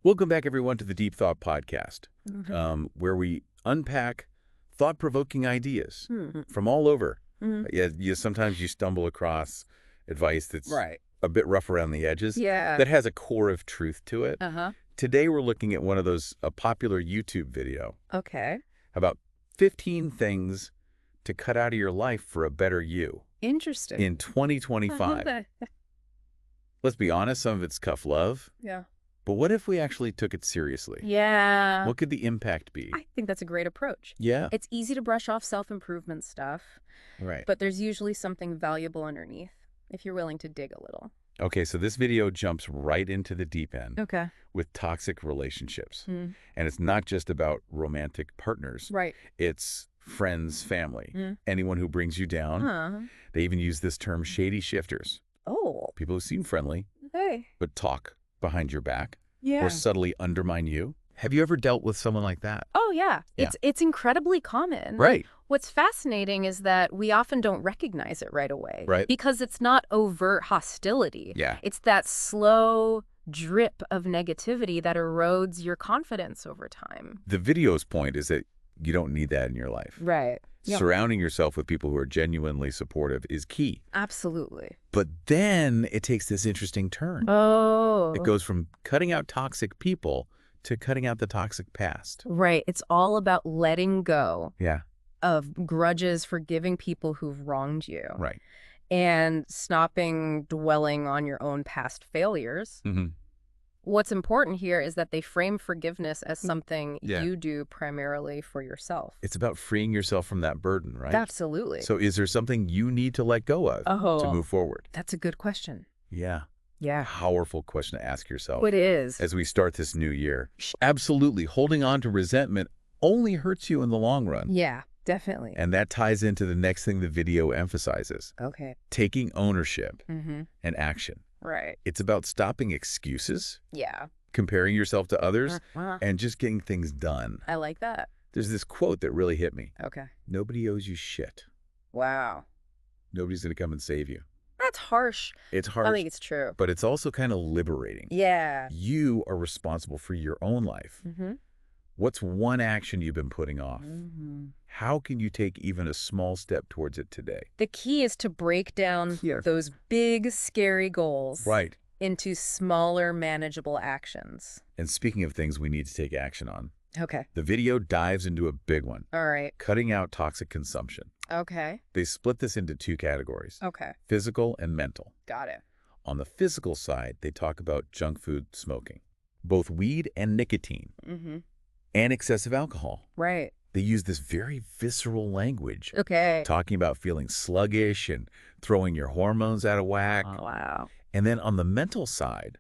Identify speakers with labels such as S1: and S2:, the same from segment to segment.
S1: Welcome back, everyone, to the Deep Thought Podcast, where we unpack thought-provoking ideas from all over. Sometimes you stumble across advice that's a bit rough around the edges, that has a core of truth to it. Today, we're looking at one of those, a popular YouTube video about 15 things to cut out of your life for a better you.
S2: Interesting.
S1: In 2025. Let's be honest, some of it's tough love.
S2: Yeah.
S1: But what if we actually took it seriously?
S2: Yeah.
S1: What could the impact be?
S2: I think that's a great approach.
S1: Yeah.
S2: It's easy to brush off self-improvement stuff.
S1: Right.
S2: But there's usually something valuable underneath if you're willing to dig a little.
S1: Okay, so this video jumps right into the deep end with toxic relationships. And it's not just about romantic partners.
S2: Right.
S1: It's friends, family, anyone who brings you down. They even use this term shady shifters.
S2: Oh.
S1: People who seem friendly, but talk behind your back or subtly undermine you. Have you ever dealt with someone like that?
S2: Oh, yeah. It's incredibly common.
S1: Right.
S2: What's fascinating is that we often don't recognize it right away.
S1: Right.
S2: Because it's not overt hostility.
S1: Yeah.
S2: It's that slow drip of negativity that erodes your confidence over time.
S1: The video's point is that you don't need that in your life.
S2: Right.
S1: Surrounding yourself with people who are genuinely supportive is key.
S2: Absolutely.
S1: But then it takes this interesting turn.
S2: Oh.
S1: It goes from cutting out toxic people to cutting out the toxic past.
S2: Right. It's all about letting go of grudges, forgiving people who've wronged you.
S1: Right.
S2: And stopping dwelling on your own past failures. What's important here is that they frame forgiveness as something you do primarily for yourself.
S1: It's about freeing yourself from that burden, right?
S2: Absolutely.
S1: So is there something you need to let go of to move forward?
S2: That's a good question.
S1: Yeah.
S2: Yeah.
S1: Powerful question to ask yourself.
S2: It is.
S1: As we start this new year. Absolutely. Holding on to resentment only hurts you in the long run.
S2: Yeah, definitely.
S1: And that ties into the next thing the video emphasizes.
S2: Okay.
S1: Taking ownership and action.
S2: Right.
S1: It's about stopping excuses.
S2: Yeah.
S1: Comparing yourself to others and just getting things done.
S2: I like that.
S1: There's this quote that really hit me.
S2: Okay.
S1: Nobody owes you shit.
S2: Wow.
S1: Nobody's going to come and save you.
S2: That's harsh.
S1: It's harsh.
S2: I think it's true.
S1: But it's also kind of liberating.
S2: Yeah.
S1: You are responsible for your own life. What's one action you've been putting off? How can you take even a small step towards it today?
S2: The key is to break down those big, scary goals into smaller, manageable actions.
S1: And speaking of things we need to take action on,
S2: the
S1: video dives into a big one.
S2: All right.
S1: Cutting out toxic consumption.
S2: Okay.
S1: They split this into two categories.
S2: Okay.
S1: Physical and mental.
S2: Got it.
S1: On the physical side, they talk about junk food smoking, both weed and nicotine, and excessive alcohol.
S2: Right.
S1: They use this very visceral language.
S2: Okay.
S1: Talking about feeling sluggish and throwing your hormones out of whack.
S2: Oh, wow.
S1: And then on the mental side,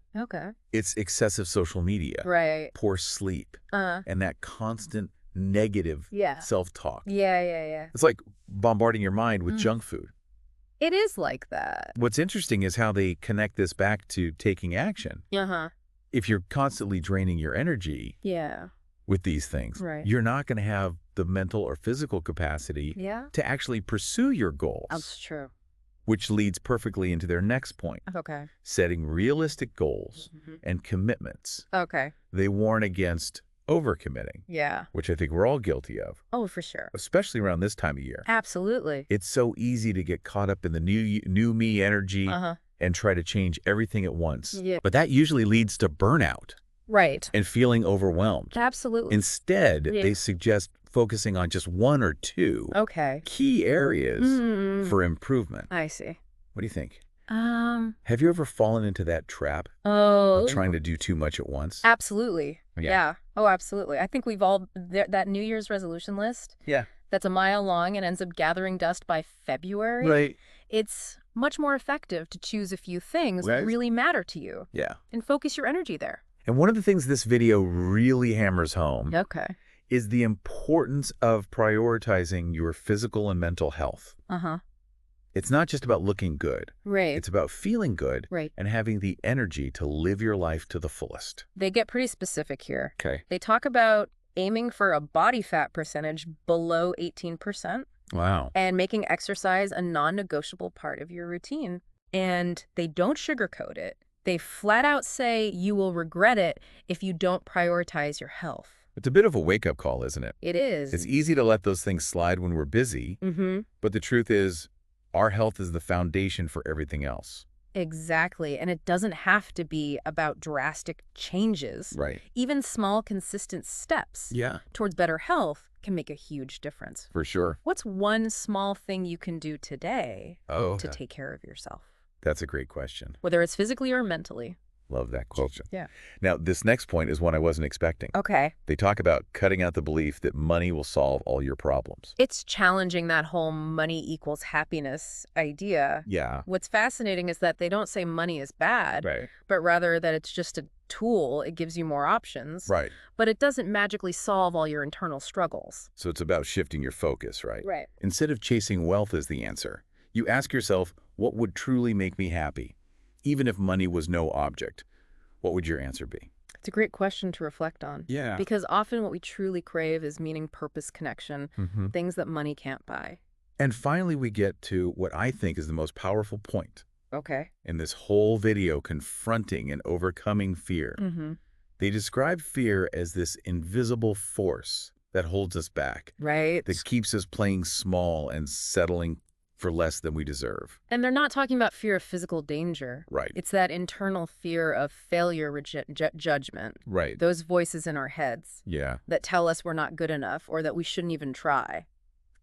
S1: it's excessive social media.
S2: Right.
S1: Poor sleep. And that constant negative self-talk.
S2: Yeah.
S1: It's like bombarding your mind with junk food.
S2: It is like that.
S1: What's interesting is how they connect this back to taking action. If you're constantly draining your energy with these things, you're not going to have the mental or physical capacity to actually pursue your goals.
S2: That's true.
S1: Which leads perfectly into their next point.
S2: Okay.
S1: Setting realistic goals and commitments.
S2: Okay.
S1: They warn against overcommitting.
S2: Yeah.
S1: Which I think we're all guilty of.
S2: Oh, for sure.
S1: Especially around this time of year.
S2: Absolutely.
S1: It's so easy to get caught up in the new me energy and try to change everything at once.
S2: Yeah.
S1: But that usually leads to burnout.
S2: Right.
S1: And feeling overwhelmed.
S2: Absolutely.
S1: Instead, they suggest focusing on just one or two key areas for improvement.
S2: I see.
S1: What do you think? Have you ever fallen into that trap
S2: of
S1: trying to do too much at once?
S2: Absolutely. Yeah. Oh, absolutely. I think we've all, that New Year's resolution list that's a mile long and ends up gathering dust by February.
S1: Right.
S2: It's much more effective to choose a few things that really matter to you.
S1: Yeah.
S2: And focus your energy there.
S1: And one of the things this video really hammers home is the importance of prioritizing your physical and mental health. It's not just about looking good.
S2: Right.
S1: It's about feeling good and having the energy to live your life to the fullest.
S2: They get pretty specific here.
S1: Okay.
S2: They talk about aiming for a body fat percentage below 18%.
S1: Wow.
S2: And making exercise a non-negotiable part of your routine. And they don't sugarcoat it. They flat out say you will regret it if you don't prioritize your health.
S1: It's a bit of a wake-up call, isn't it?
S2: It is.
S1: It's easy to let those things slide when we're busy, but the truth is our health is the foundation for everything else.
S2: Exactly. And it doesn't have to be about drastic changes.
S1: Right.
S2: Even small, consistent steps towards better health can make a huge difference.
S1: For sure.
S2: What's one small thing you can do today to take care of yourself?
S1: That's a great question.
S2: Whether it's physically or mentally.
S1: Love that question.
S2: Yeah.
S1: Now, this next point is one I wasn't expecting.
S2: Okay.
S1: They talk about cutting out the belief that money will solve all your problems.
S2: It's challenging that whole money equals happiness idea.
S1: Yeah.
S2: What's fascinating is that they don't say money is bad, but rather that it's just a tool. It gives you more options.
S1: Right.
S2: But it doesn't magically solve all your internal struggles.
S1: So it's about shifting your focus, right?
S2: Right.
S1: Instead of chasing wealth as the answer, you ask yourself, what would truly make me happy? Even if money was no object, what would your answer be?
S2: It's a great question to reflect on.
S1: Yeah.
S2: Because often what we truly crave is meaning, purpose, connection, things that money can't buy.
S1: And finally, we get to what I think is the most powerful point.
S2: Okay.
S1: In this whole video, confronting and overcoming fear. They describe fear as this invisible force that holds us back.
S2: Right.
S1: That keeps us playing small and settling for less than we deserve.
S2: And they're not talking about fear of physical danger.
S1: Right.
S2: It's that internal fear of failure, judgment.
S1: Right.
S2: Those voices in our heads.
S1: Yeah.
S2: That tell us we're not good enough or that we shouldn't even try.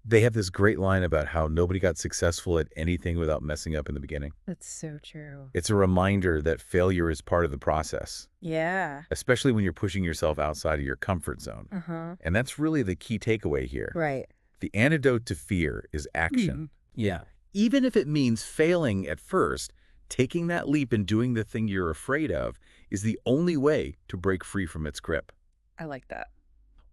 S1: They have this great line about how nobody got successful at anything without messing up in the beginning.
S2: That's so true.
S1: It's a reminder that failure is part of the process.
S2: Yeah.
S1: Especially when you're pushing yourself outside of your comfort zone. And that's really the key takeaway here.
S2: Right.
S1: The antidote to fear is action. Yeah. Even if it means failing at first, taking that leap and doing the thing you're afraid of is the only way to break free from its grip.
S2: I like that.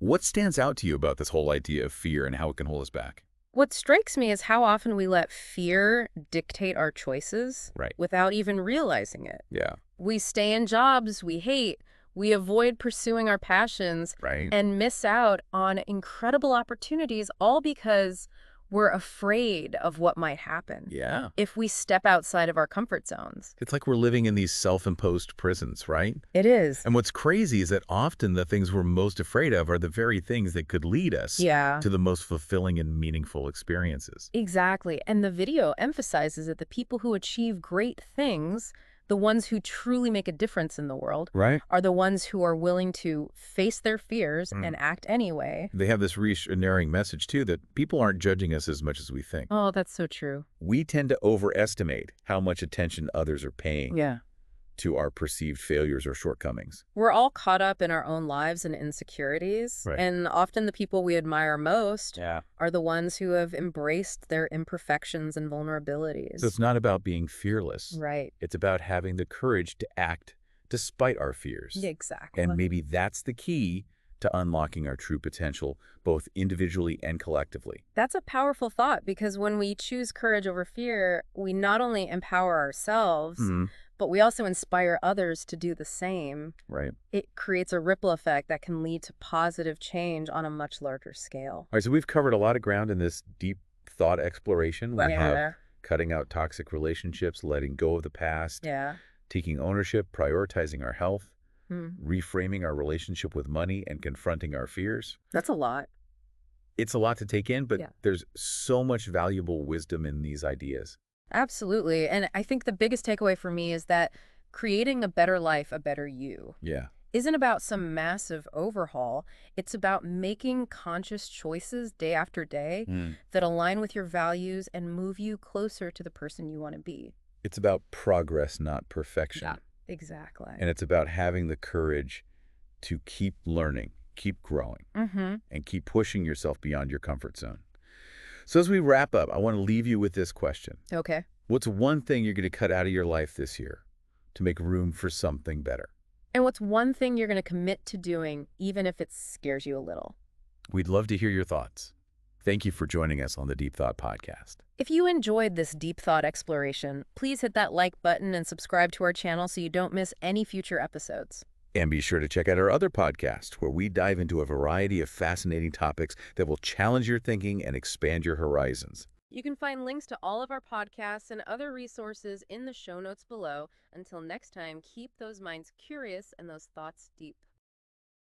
S1: What stands out to you about this whole idea of fear and how it can hold us back?
S2: What strikes me is how often we let fear dictate our choices without even realizing it.
S1: Yeah.
S2: We stay in jobs we hate. We avoid pursuing our passions and miss out on incredible opportunities all because we're afraid of what might happen.
S1: Yeah.
S2: If we step outside of our comfort zones.
S1: It's like we're living in these self-imposed prisons, right?
S2: It is.
S1: And what's crazy is that often the things we're most afraid of are the very things that could lead us to the most fulfilling and meaningful experiences.
S2: Exactly. And the video emphasizes that the people who achieve great things, the ones who truly make a difference in the world, are the ones who are willing to face their fears and act anyway.
S1: They have this reassuring message, too, that people aren't judging us as much as we think.
S2: Oh, that's so true.
S1: We tend to overestimate how much attention others are paying to our perceived failures or shortcomings.
S2: We're all caught up in our own lives and insecurities, and often the people we admire most are the ones who have embraced their imperfections and vulnerabilities.
S1: So it's not about being fearless.
S2: Right.
S1: It's about having the courage to act despite our fears.
S2: Exactly.
S1: And maybe that's the key to unlocking our true potential, both individually and collectively.
S2: That's a powerful thought, because when we choose courage over fear, we not only empower ourselves, but we also inspire others to do the same.
S1: Right.
S2: It creates a ripple effect that can lead to positive change on a much larger scale.
S1: All right, so we've covered a lot of ground in this deep thought exploration. We have cutting out toxic relationships, letting go of the past, taking ownership, prioritizing our health, reframing our relationship with money, and confronting our fears.
S2: That's a lot.
S1: It's a lot to take in, but there's so much valuable wisdom in these ideas.
S2: Absolutely. And I think the biggest takeaway for me is that creating a better life, a better you, isn't about some massive overhaul. It's about making conscious choices day after day that align with your values and move you closer to the person you want to be.
S1: It's about progress, not perfection.
S2: Yeah, exactly.
S1: And it's about having the courage to keep learning, keep growing, and keep pushing yourself beyond your comfort zone. So as we wrap up, I want to leave you with this question.
S2: Okay.
S1: What's one thing you're going to cut out of your life this year to make room for something better?
S2: And what's one thing you're going to commit to doing, even if it scares you a little?
S1: We'd love to hear your thoughts. Thank you for joining us on the Deep Thought Podcast.
S2: If you enjoyed this deep thought exploration, please hit that like button and subscribe to our channel so you don't miss any future episodes.
S1: And be sure to check out our other podcast, where we dive into a variety of fascinating topics that will challenge your thinking and expand your horizons.
S2: You can find links to all of our podcasts and other resources in the show notes below. Until next time, keep those minds curious and those thoughts deep.